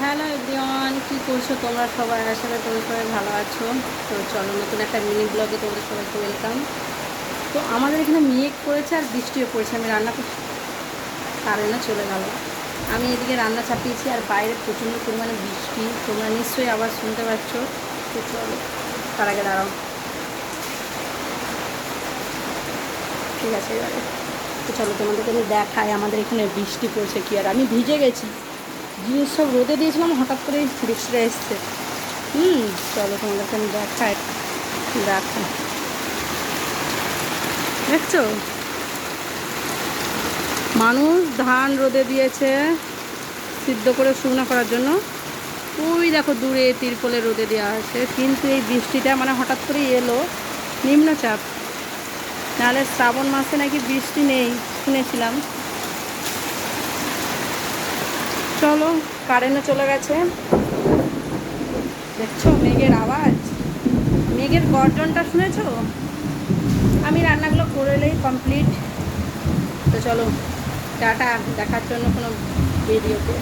Hello everyone, কী করছো তোমরা সবাই? আসলে তোমরা সবাই ভালো আছো। তো চলো নতুন একটা মিনি ব্লগে তোমাদের সবাইকে ওয়েলকাম। তো আমাদের এখানে মেঘ করেছে আর বৃষ্টিও পড়েছে। আমি রান্না করতে কারেন্টও চলে গেল। আমি এদিকে রান্না চাপিয়েছি আর বাইরে প্রচণ্ড পরিমাণে বৃষ্টি, তোমরা নিশ্চয়ই আবার শুনতে পাচ্ছ। তো চলো, তার আগে দাঁড়াও, ঠিক আছে এবারে। তো চলো তোমাদেরকে আমি দেখাই আমাদের এখানে বৃষ্টি পড়ছে কি। আর আমি ভিজে গেছি, জিনিস সব রোদে দিয়েছিলাম, হঠাৎ করেই বৃষ্টিটা এসছে। চলো তোমাদেরকে আমি দেখাই। দেখো, দেখছো মানুষ ধান রোদে দিয়েছে সিদ্ধ করে শুকনো করার জন্য। ওই দেখো দূরে তিরপলে রোদে দেওয়া আছে, কিন্তু এই বৃষ্টিটা মানে হঠাৎ করেই এলো, নিম্নচাপ। নাহলে শ্রাবণ মাসে নাকি বৃষ্টি নেই শুনেছিলাম। চলো, কারেন্টও চলে গেছে। দেখছো মেঘের আওয়াজ, মেঘের গর্জনটা শুনেছো? আমি রান্নাগুলো করে এলেই কমপ্লিট। তো চলো টাটা, দেখার জন্য কোনো ভিডিওতে।